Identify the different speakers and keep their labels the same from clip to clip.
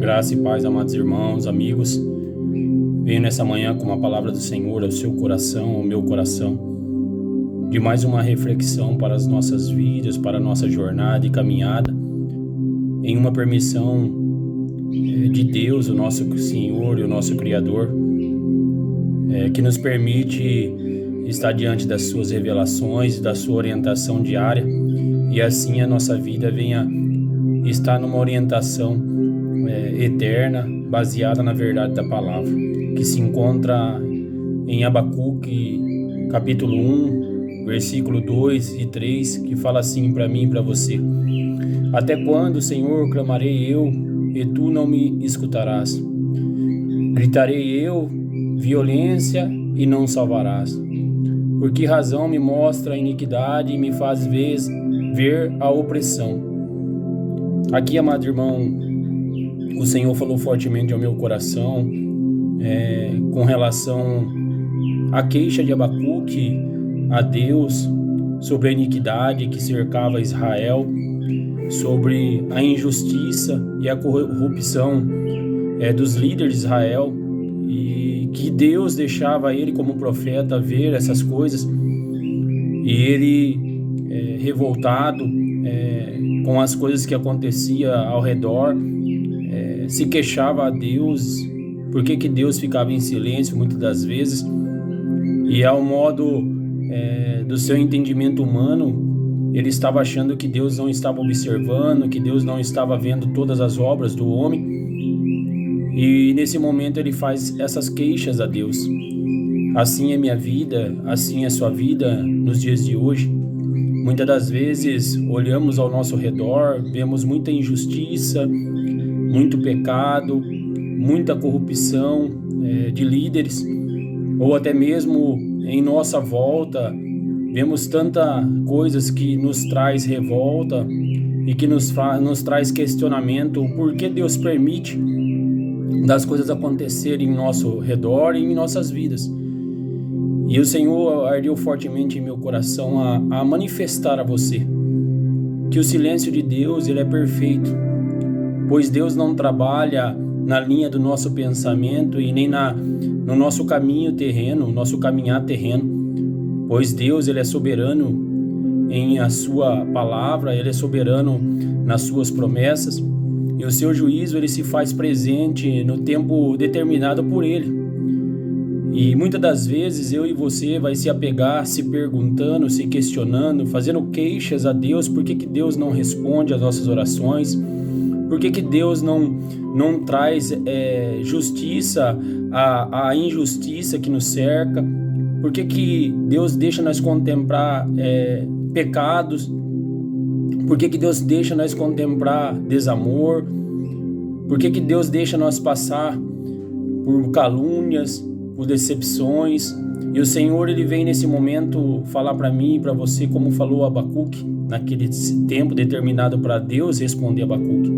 Speaker 1: Graça e paz, amados irmãos, amigos. Venho nessa manhã com uma palavra do Senhor ao seu coração, ao meu coração, de mais uma reflexão para as nossas vidas, para a nossa jornada e caminhada, em uma permissão de Deus, o nosso Senhor e o nosso Criador, que nos permite estar diante das suas revelações, da sua orientação diária, e assim a nossa vida venha estar numa orientação eterna, baseada na verdade da palavra, que se encontra em Abacuque, capítulo 1, versículo 2 e 3, que fala assim para mim e para você: Até quando, Senhor, clamarei eu, e tu não me escutarás? Gritarei eu, violência, e não salvarás. Por que razão me mostra a iniquidade e me faz ver a opressão? Aqui, amado irmão, o Senhor falou fortemente ao meu coração com relação à queixa de Abacuque a Deus sobre a iniquidade que cercava Israel, sobre a injustiça e a corrupção dos líderes de Israel, e que Deus deixava ele como profeta ver essas coisas, e ele revoltado com as coisas que aconteciam ao redor, se queixava a Deus, porque que Deus ficava em silêncio muitas das vezes, e ao modo do seu entendimento humano, ele estava achando que Deus não estava observando, que Deus não estava vendo todas as obras do homem, e nesse momento ele faz essas queixas a Deus. Assim é minha vida, assim é sua vida nos dias de hoje. Muitas das vezes olhamos ao nosso redor, vemos muita injustiça, muito pecado, muita corrupção de líderes, ou até mesmo em nossa volta, vemos tantas coisas que nos traz revolta e que nos traz questionamento, o porquê Deus permite das coisas acontecerem em nosso redor e em nossas vidas. E o Senhor ardeu fortemente em meu coração a manifestar a você que o silêncio de Deus ele é perfeito, pois Deus não trabalha na linha do nosso pensamento e nem no nosso caminho terreno, nosso caminhar terreno, pois Deus ele é soberano em a sua palavra, ele é soberano nas suas promessas, e o seu juízo ele se faz presente no tempo determinado por ele. E muitas das vezes eu e você vai se apegar, se perguntando, se questionando, fazendo queixas a Deus, por que Deus não responde às nossas orações, por que Deus não traz justiça à injustiça que nos cerca, por que Deus deixa nós contemplar pecados, por que Deus deixa nós contemplar desamor, por que Deus deixa nós passar por calúnias, por decepções. E o Senhor ele vem nesse momento falar para mim e para você, como falou Abacuque, naquele tempo determinado para Deus responder a Abacuque.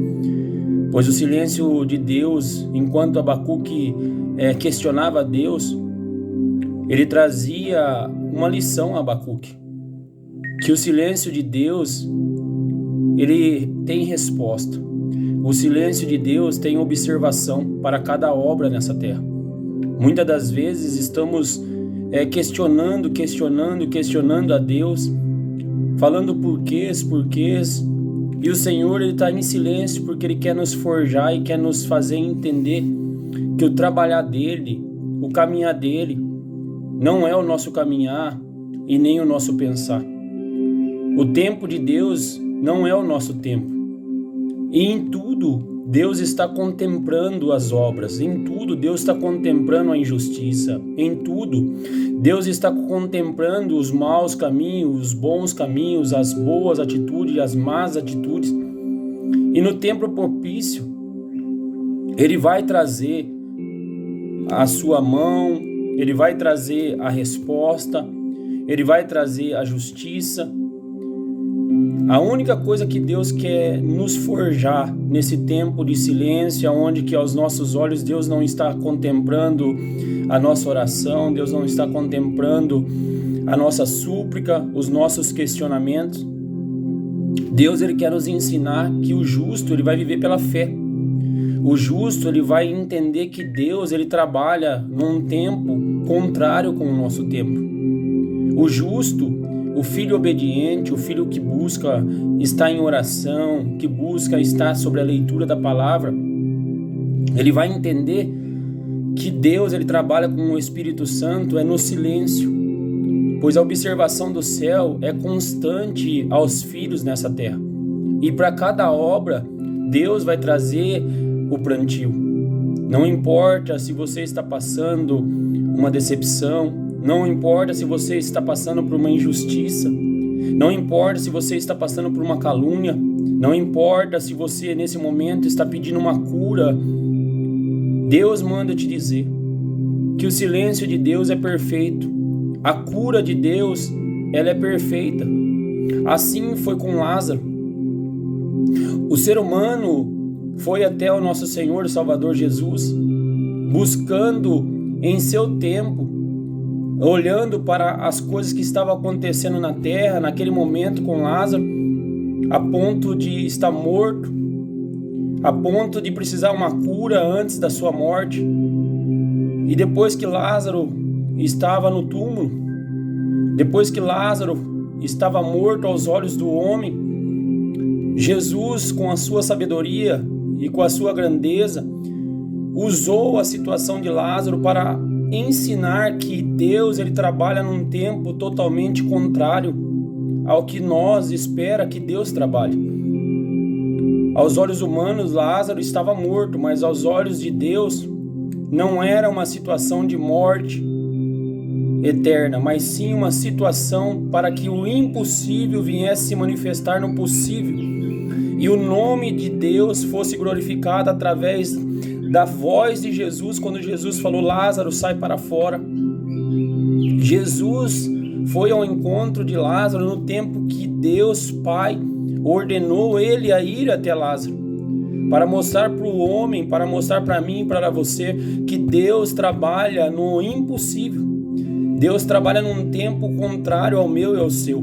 Speaker 1: Pois o silêncio de Deus, enquanto Abacuque questionava a Deus, ele trazia uma lição a Abacuque, que o silêncio de Deus ele tem resposta. O silêncio de Deus tem observação para cada obra nessa terra. Muitas das vezes estamos questionando a Deus, falando porquês, e o Senhor está em silêncio porque Ele quer nos forjar e quer nos fazer entender que o trabalhar dEle, o caminhar dEle, não é o nosso caminhar e nem o nosso pensar. O tempo de Deus não é o nosso tempo. E em tudo, Deus está contemplando as obras, em tudo Deus está contemplando a injustiça, em tudo Deus está contemplando os maus caminhos, os bons caminhos, as boas atitudes, as más atitudes. E no tempo propício, Ele vai trazer a sua mão, Ele vai trazer a resposta, Ele vai trazer a justiça. A única coisa que Deus quer nos forjar nesse tempo de silêncio, onde que aos nossos olhos Deus não está contemplando a nossa oração, Deus não está contemplando a nossa súplica, os nossos questionamentos. Deus ele quer nos ensinar que o justo ele vai viver pela fé. O justo, ele vai entender que Deus, ele trabalha num tempo contrário com o nosso tempo. O justo, o filho obediente, o filho que busca estar em oração, que busca estar sobre a leitura da palavra, ele vai entender que Deus, ele trabalha com o Espírito Santo no silêncio, pois a observação do céu é constante aos filhos nessa terra. E para cada obra, Deus vai trazer o plantio. Não importa se você está passando uma decepção, não importa se você está passando por uma injustiça, não importa se você está passando por uma calúnia, não importa se você nesse momento está pedindo uma cura, Deus manda te dizer que o silêncio de Deus é perfeito, a cura de Deus, ela é perfeita. Assim foi com Lázaro. O ser humano foi até o nosso Senhor e Salvador Jesus, buscando em seu tempo, olhando para as coisas que estavam acontecendo na terra, naquele momento com Lázaro, a ponto de estar morto, a ponto de precisar uma cura antes da sua morte. E depois que Lázaro estava no túmulo, depois que Lázaro estava morto aos olhos do homem, Jesus, com a sua sabedoria e com a sua grandeza, usou a situação de Lázaro para ensinar que Deus, ele trabalha num tempo totalmente contrário ao que nós espera que Deus trabalhe. Aos olhos humanos, Lázaro estava morto, mas aos olhos de Deus não era uma situação de morte eterna, mas sim uma situação para que o impossível viesse se manifestar no possível e o nome de Deus fosse glorificado através da voz de Jesus, quando Jesus falou: Lázaro, sai para fora. Jesus foi ao encontro de Lázaro no tempo que Deus Pai ordenou ele a ir até Lázaro, para mostrar para o homem, para mostrar para mim e para você que Deus trabalha no impossível. Deus trabalha num tempo contrário ao meu e ao seu.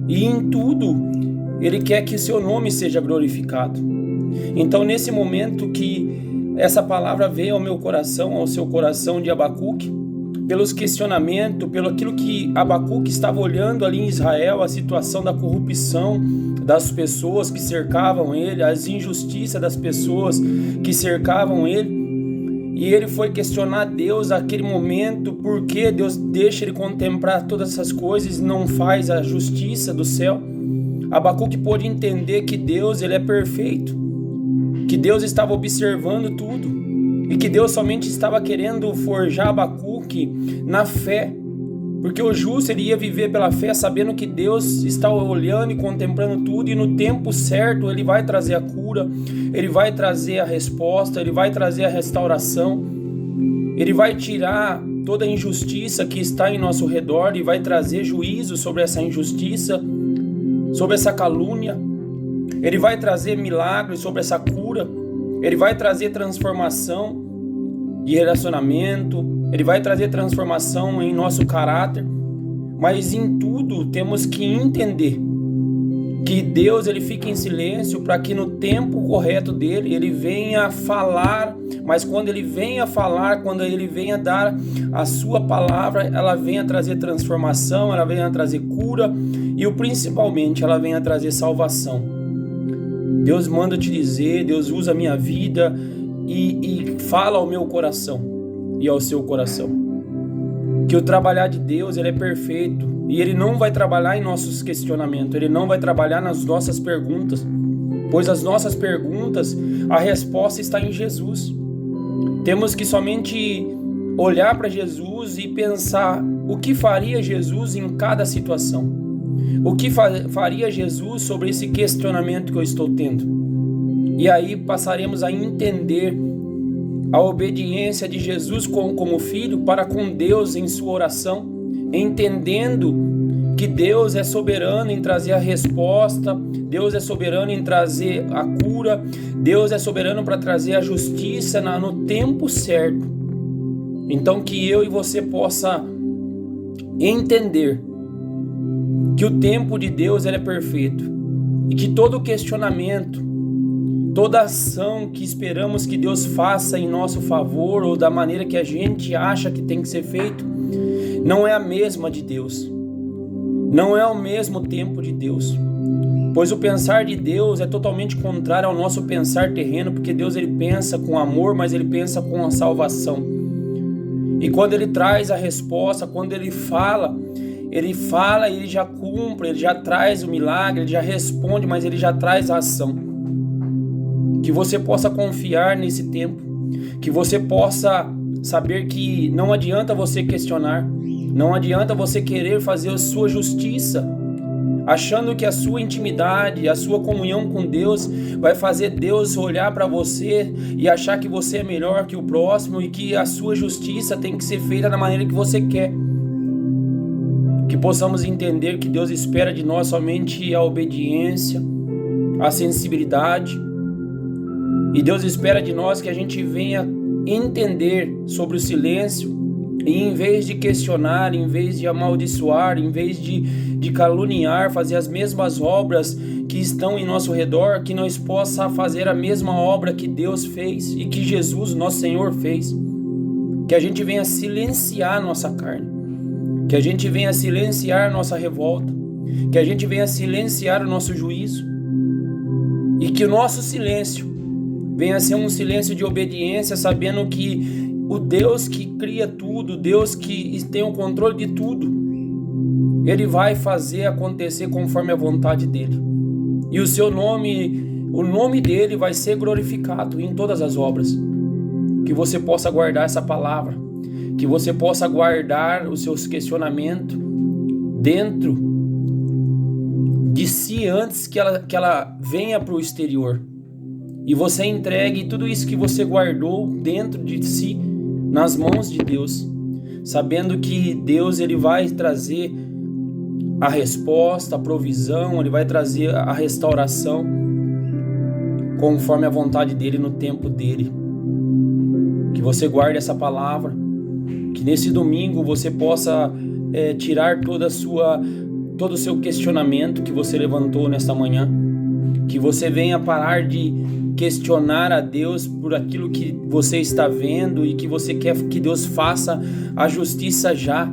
Speaker 1: E em tudo, Ele quer que seu nome seja glorificado. Então, nesse momento que essa palavra veio ao meu coração, ao seu coração de Abacuque, pelos questionamentos, pelo aquilo que Abacuque estava olhando ali em Israel, a situação da corrupção das pessoas que cercavam ele, as injustiças das pessoas que cercavam ele, e ele foi questionar Deus naquele momento, por que Deus deixa ele contemplar todas essas coisas e não faz a justiça do céu. Abacuque pôde entender que Deus, ele é perfeito, que Deus estava observando tudo e que Deus somente estava querendo forjar Abacuque na fé, porque o justo, ele ia viver pela fé, sabendo que Deus está olhando e contemplando tudo, e no tempo certo ele vai trazer a cura, ele vai trazer a resposta, ele vai trazer a restauração, ele vai tirar toda a injustiça que está em nosso redor e vai trazer juízo sobre essa injustiça, sobre essa calúnia. Ele vai trazer milagres sobre essa cura, ele vai trazer transformação de relacionamento, ele vai trazer transformação em nosso caráter, mas em tudo temos que entender que Deus, ele fica em silêncio para que no tempo correto dele ele venha falar, mas quando ele venha falar, quando ele venha dar a sua palavra, ela venha trazer transformação, ela venha trazer cura e principalmente ela venha trazer salvação. Deus manda te dizer, Deus usa a minha vida e fala ao meu coração e ao seu coração que o trabalhar de Deus, ele é perfeito e ele não vai trabalhar em nossos questionamentos, ele não vai trabalhar nas nossas perguntas, pois as nossas perguntas, a resposta está em Jesus. Temos que somente olhar para Jesus e pensar o que faria Jesus em cada situação, o que faria Jesus sobre esse questionamento que eu estou tendo. E aí passaremos a entender a obediência de Jesus como filho para com Deus em sua oração, entendendo que Deus é soberano em trazer a resposta, Deus é soberano em trazer a cura, Deus é soberano para trazer a justiça no tempo certo. Então que eu e você possa entender que o tempo de Deus, ele é perfeito e que todo questionamento, Toda ação que esperamos que Deus faça em nosso favor ou da maneira que a gente acha que tem que ser feito, não é a mesma de Deus. Não é o mesmo tempo de Deus. Pois o pensar de Deus é totalmente contrário ao nosso pensar terreno, porque Deus ele pensa com amor, mas ele pensa com a salvação. E quando ele traz a resposta, quando ele fala, ele já cumpre, ele já traz o milagre, ele já responde, mas ele já traz a ação. Que você possa confiar nesse tempo, que você possa saber que não adianta você questionar, não adianta você querer fazer a sua justiça, achando que a sua intimidade, a sua comunhão com Deus vai fazer Deus olhar para você e achar que você é melhor que o próximo e que a sua justiça tem que ser feita da maneira que você quer. Que possamos entender que Deus espera de nós somente a obediência, a sensibilidade, e Deus espera de nós que a gente venha entender sobre o silêncio e em vez de questionar, em vez de amaldiçoar, em vez de caluniar, fazer as mesmas obras que estão em nosso redor, que nós possa fazer a mesma obra que Deus fez e que Jesus, nosso Senhor, fez. Que a gente venha silenciar nossa carne, que a gente venha silenciar nossa revolta, que a gente venha silenciar o nosso juízo e que o nosso silêncio venha ser um silêncio de obediência, sabendo que o Deus que cria tudo, Deus que tem o controle de tudo, Ele vai fazer acontecer conforme a vontade dEle. E o seu nome, o nome dEle vai ser glorificado em todas as obras. Que você possa guardar essa palavra, que você possa guardar os seus questionamentos dentro de si antes que ela venha para o exterior. E você entregue tudo isso que você guardou dentro de si nas mãos de Deus, sabendo que Deus ele vai trazer a resposta, a provisão, ele vai trazer a restauração conforme a vontade dele no tempo dele. Que você guarde essa palavra, que nesse domingo você possa tirar todo o seu questionamento que você levantou nesta manhã, que você venha parar de questionar a Deus por aquilo que você está vendo e que você quer que Deus faça a justiça já.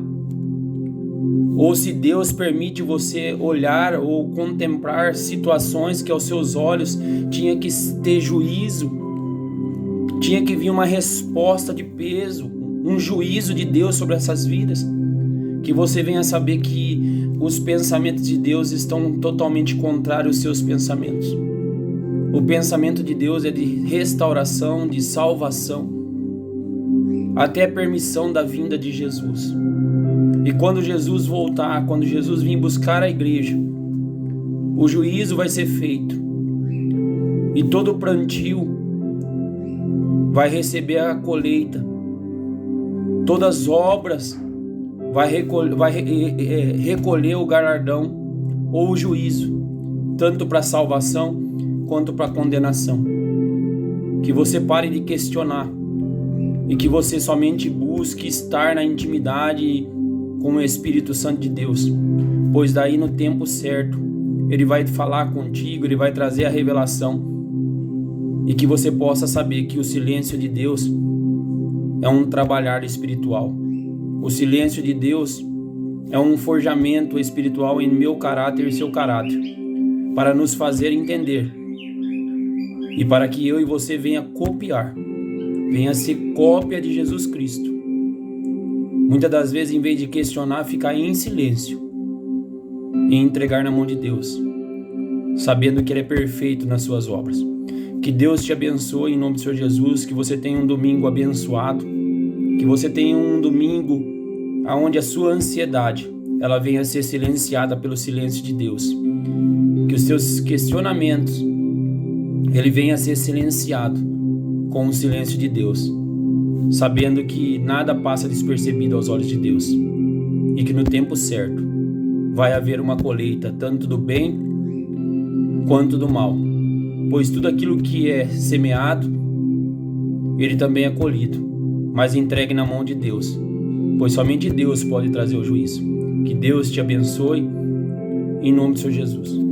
Speaker 1: Ou se Deus permite você olhar ou contemplar situações que aos seus olhos tinha que ter juízo, tinha que vir uma resposta de peso, um juízo de Deus sobre essas vidas. Que você venha saber que os pensamentos de Deus estão totalmente contrários aos seus pensamentos. O pensamento de Deus é de restauração, de salvação, até a permissão da vinda de Jesus. E quando Jesus voltar, quando Jesus vir buscar a igreja, o juízo vai ser feito. E todo plantio vai receber a colheita. Todas as obras vai recolher o galardão ou o juízo, tanto para a salvação quanto para a condenação. Que você pare de questionar e que você somente busque estar na intimidade com o Espírito Santo de Deus, pois daí no tempo certo Ele vai falar contigo, Ele vai trazer a revelação, e que você possa saber que o silêncio de Deus é um trabalhar espiritual. O silêncio de Deus é um forjamento espiritual em meu caráter e seu caráter, para nos fazer entender e para que eu e você venha copiar, venha ser cópia de Jesus Cristo. Muitas das vezes, em vez de questionar, ficar em silêncio e entregar na mão de Deus, sabendo que Ele é perfeito nas suas obras. Que Deus te abençoe em nome do Senhor Jesus, que você tenha um domingo abençoado, que você tenha um domingo onde a sua ansiedade ela venha a ser silenciada pelo silêncio de Deus, que os seus questionamentos ele venha a ser silenciado com o silêncio de Deus, sabendo que nada passa despercebido aos olhos de Deus e que no tempo certo vai haver uma colheita tanto do bem quanto do mal, pois tudo aquilo que é semeado ele também é colhido, mas entregue na mão de Deus, pois somente Deus pode trazer o juízo. Que Deus te abençoe em nome do Senhor Jesus.